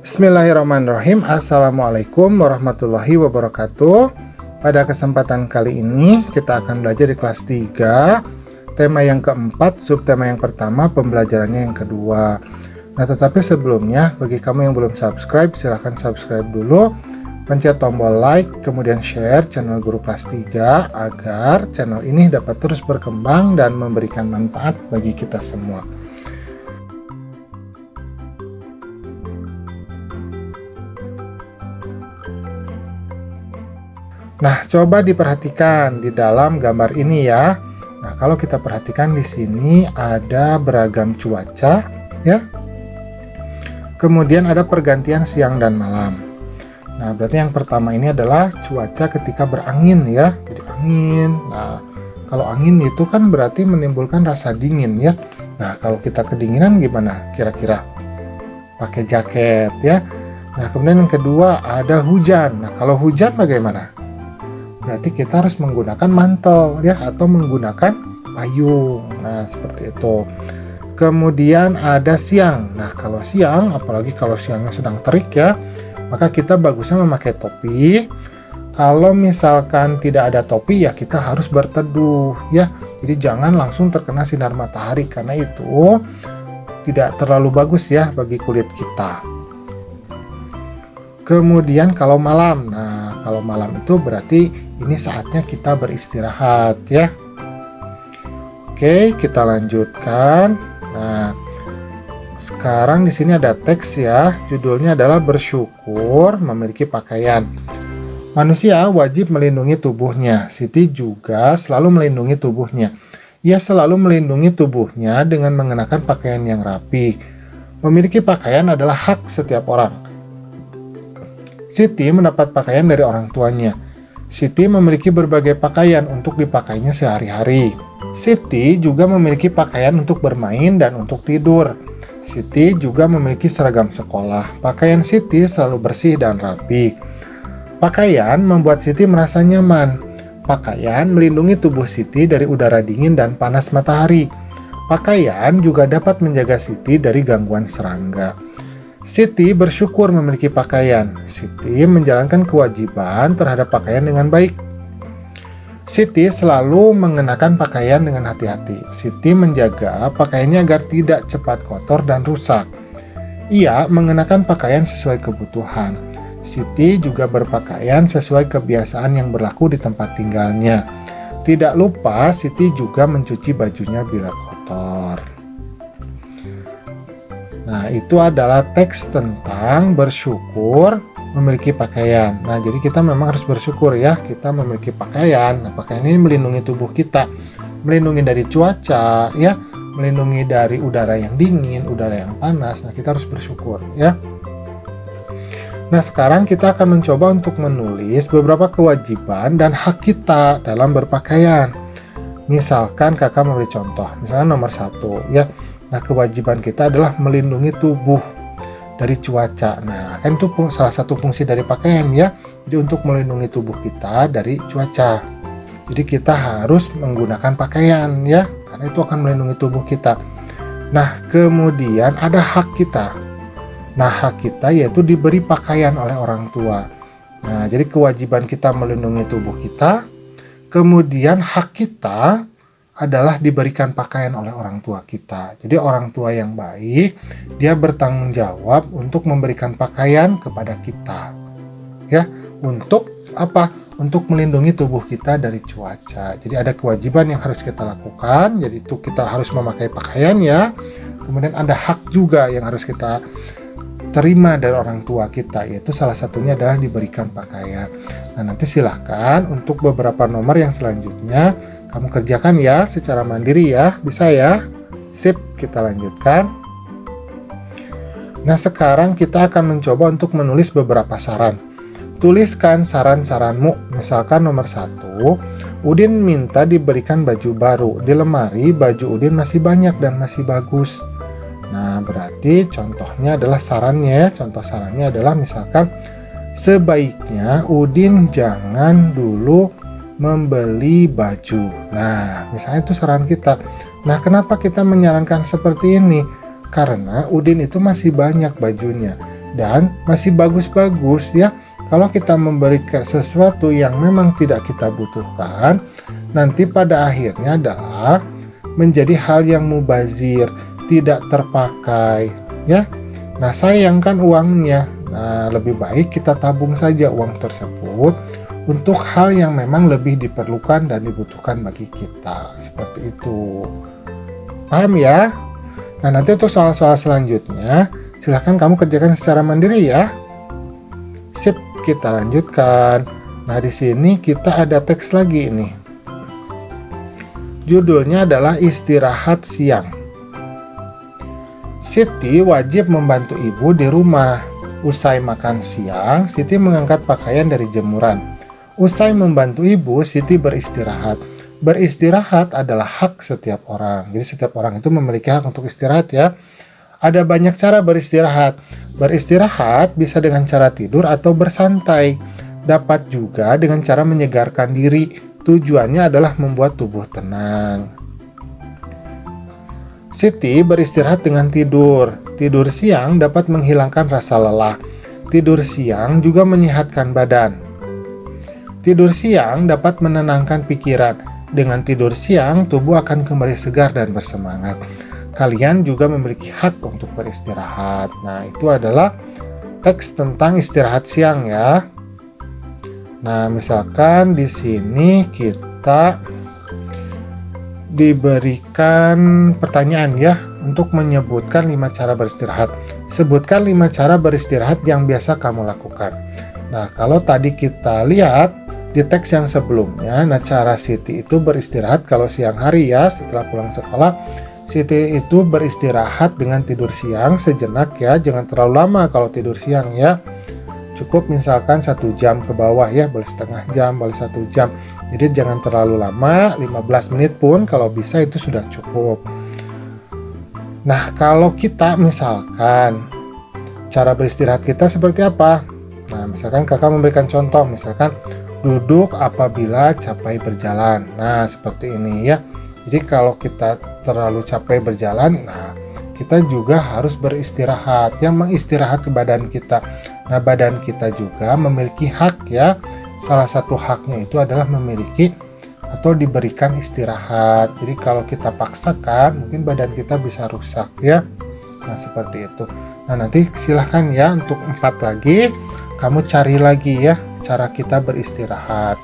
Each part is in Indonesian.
Bismillahirrahmanirrahim. Assalamualaikum warahmatullahi wabarakatuh. Pada kesempatan kali ini kita akan belajar di kelas 3, tema yang keempat, subtema yang pertama, pembelajarannya yang kedua. Nah, tetapi sebelumnya, bagi kamu yang belum subscribe, silahkan subscribe dulu, pencet tombol like, kemudian share channel Guru Kelas 3 agar channel ini dapat terus berkembang dan memberikan manfaat bagi kita semua. Nah, coba diperhatikan di dalam gambar ini ya. Nah, kalau kita perhatikan di sini ada beragam cuaca ya. Kemudian ada pergantian siang dan malam. Nah, berarti yang pertama ini adalah cuaca ketika berangin ya. Jadi angin. Nah, kalau angin itu kan berarti menimbulkan rasa dingin ya. Nah, kalau kita kedinginan gimana kira-kira? Pakai jaket ya. Nah, kemudian yang kedua ada hujan. Nah, kalau hujan bagaimana? Berarti kita harus menggunakan mantel ya, atau menggunakan payung. Nah, seperti itu. Kemudian ada siang. Nah, kalau siang, apalagi kalau siangnya sedang terik ya, maka kita bagusnya memakai topi. Kalau misalkan tidak ada topi ya kita harus berteduh ya. Jadi jangan langsung terkena sinar matahari karena itu tidak terlalu bagus ya bagi kulit kita. Kemudian kalau malam, nah kalau malam itu berarti ini saatnya kita beristirahat ya. Oke, kita lanjutkan. Nah, sekarang di sini ada teks ya. Judulnya adalah bersyukur memiliki pakaian. Manusia wajib melindungi tubuhnya. Siti juga selalu melindungi tubuhnya. Ia selalu melindungi tubuhnya dengan mengenakan pakaian yang rapi. Memiliki pakaian adalah hak setiap orang. Siti mendapat pakaian dari orang tuanya. Siti memiliki berbagai pakaian untuk dipakainya sehari-hari. Siti juga memiliki pakaian untuk bermain dan untuk tidur. Siti juga memiliki seragam sekolah. Pakaian Siti selalu bersih dan rapi. Pakaian membuat Siti merasa nyaman. Pakaian melindungi tubuh Siti dari udara dingin dan panas matahari. Pakaian juga dapat menjaga Siti dari gangguan serangga. Siti bersyukur memiliki pakaian. Siti menjalankan kewajiban terhadap pakaian dengan baik. Siti selalu mengenakan pakaian dengan hati-hati. Siti menjaga pakaiannya agar tidak cepat kotor dan rusak. Ia mengenakan pakaian sesuai kebutuhan. Siti juga berpakaian sesuai kebiasaan yang berlaku di tempat tinggalnya. Tidak lupa, Siti juga mencuci bajunya bila kotor. Nah, itu adalah teks tentang bersyukur memiliki pakaian. Nah, jadi kita memang harus bersyukur ya, kita memiliki pakaian. Nah, pakaian ini melindungi tubuh kita, melindungi dari cuaca ya, melindungi dari udara yang dingin, udara yang panas. Nah, kita harus bersyukur ya. Nah, sekarang kita akan mencoba untuk menulis beberapa kewajiban dan hak kita dalam berpakaian. Misalkan kakak memberi contoh, misalnya nomor 1 ya. Nah, kewajiban kita adalah melindungi tubuh dari cuaca. Nah, kan itu salah satu fungsi dari pakaian ya. Jadi untuk melindungi tubuh kita dari cuaca. Jadi kita harus menggunakan pakaian ya, karena itu akan melindungi tubuh kita. Nah, kemudian ada hak kita. Nah, hak kita yaitu diberi pakaian oleh orang tua. Nah, jadi kewajiban kita melindungi tubuh kita. Kemudian hak kita adalah diberikan pakaian oleh orang tua kita. Jadi orang tua yang baik, dia bertanggung jawab untuk memberikan pakaian kepada kita. Ya, untuk apa? Untuk melindungi tubuh kita dari cuaca. Jadi ada kewajiban yang harus kita lakukan, jadi itu kita harus memakai pakaian ya. Kemudian ada hak juga yang harus kita terima dari orang tua kita, yaitu salah satunya adalah diberikan pakaian. Nah, nanti silahkan untuk beberapa nomor yang selanjutnya kamu kerjakan ya secara mandiri ya, bisa ya. Sip, kita lanjutkan. Nah, sekarang kita akan mencoba untuk menulis beberapa saran. Tuliskan saran-saranmu. Misalkan nomor 1, Udin minta diberikan baju baru. Di lemari baju Udin masih banyak dan masih bagus. Nah, berarti contohnya adalah sarannya. Contoh sarannya adalah misalkan sebaiknya Udin jangan dulu membeli baju. Nah, misalnya itu saran kita. Nah, kenapa kita menyarankan seperti ini? Karena Udin itu masih banyak bajunya. dan masih bagus-bagus ya. Kalau kita memberikan sesuatu yang memang tidak kita butuhkan, nanti pada akhirnya adalah menjadi hal yang mubazir, tidak terpakai ya. Nah, sayang kan uangnya. Nah, lebih baik kita tabung saja uang tersebut untuk hal yang memang lebih diperlukan dan dibutuhkan bagi kita. Seperti itu. Paham ya? Nah, nanti untuk soal-soal selanjutnya, silahkan kamu kerjakan secara mandiri ya. Sip, kita lanjutkan. Nah, di sini kita ada teks lagi nih. Judulnya adalah istirahat siang. Siti wajib membantu ibu di rumah. Usai makan siang, Siti mengangkat pakaian dari jemuran. Usai membantu ibu, Siti beristirahat. Beristirahat adalah hak setiap orang. Jadi setiap orang itu memiliki hak untuk istirahat ya. Ada banyak cara beristirahat. Beristirahat bisa dengan cara tidur atau bersantai. Dapat juga dengan cara menyegarkan diri. Tujuannya adalah membuat tubuh tenang. Siti beristirahat dengan tidur. Tidur siang dapat menghilangkan rasa lelah. Tidur siang juga menyehatkan badan. Tidur siang dapat menenangkan pikiran. Dengan tidur siang, tubuh akan kembali segar dan bersemangat. Kalian juga memiliki hak untuk beristirahat. Nah, itu adalah teks tentang istirahat siang ya. Nah, misalkan di sini kita diberikan pertanyaan ya untuk menyebutkan 5 cara beristirahat. Sebutkan 5 cara beristirahat yang biasa kamu lakukan. Nah, kalau tadi kita lihat di teks yang sebelumnya, nah cara Siti itu beristirahat kalau siang hari ya, setelah pulang sekolah, Siti itu beristirahat dengan tidur siang sejenak ya, jangan terlalu lama kalau tidur siang ya. Cukup misalkan 1 jam ke bawah ya, boleh setengah jam, boleh 1 jam. Jadi jangan terlalu lama, 15 menit pun kalau bisa itu sudah cukup. Nah, kalau kita misalkan cara beristirahat kita seperti apa? Nah, misalkan kakak memberikan contoh, misalkan duduk apabila capek berjalan. Nah, seperti ini ya. Jadi kalau kita terlalu capek berjalan, nah kita juga harus beristirahat, yang mengistirahat ke badan kita. Nah, badan kita juga memiliki hak ya. Salah satu haknya itu adalah memiliki atau diberikan istirahat. Jadi kalau kita paksakan, mungkin badan kita bisa rusak ya. Nah, seperti itu. Nah, nanti silahkan ya untuk 4 lagi, kamu cari lagi ya cara kita beristirahat.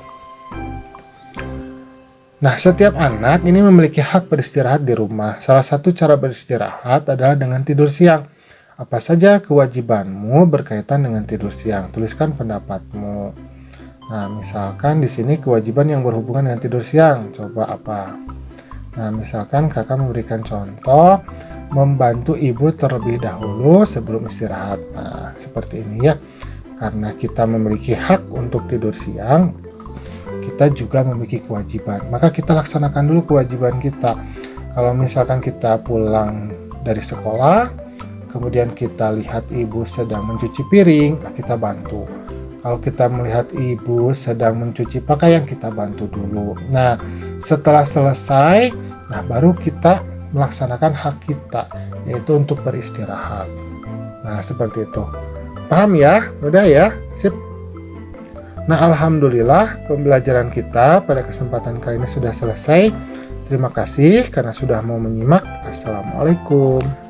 Nah, setiap anak ini memiliki hak beristirahat di rumah. Salah satu cara beristirahat adalah dengan tidur siang. Apa saja kewajibanmu berkaitan dengan tidur siang? Tuliskan pendapatmu. Nah, misalkan di sini kewajiban yang berhubungan dengan tidur siang. Coba apa? Nah, misalkan kakak memberikan contoh, membantu ibu terlebih dahulu sebelum istirahat. Nah, seperti ini ya. Karena kita memiliki hak untuk tidur siang, kita juga memiliki kewajiban. Maka kita laksanakan dulu kewajiban kita. Kalau misalkan kita pulang dari sekolah, kemudian kita lihat ibu sedang mencuci piring, kita bantu. Kalau kita melihat ibu sedang mencuci pakaian, kita bantu dulu. Nah, setelah selesai, nah baru kita melaksanakan hak kita, yaitu untuk beristirahat. Nah, seperti itu. Paham ya? Udah ya? Sip. Nah, alhamdulillah pembelajaran kita pada kesempatan kali ini sudah selesai. Terima kasih karena sudah mau menyimak. Assalamualaikum.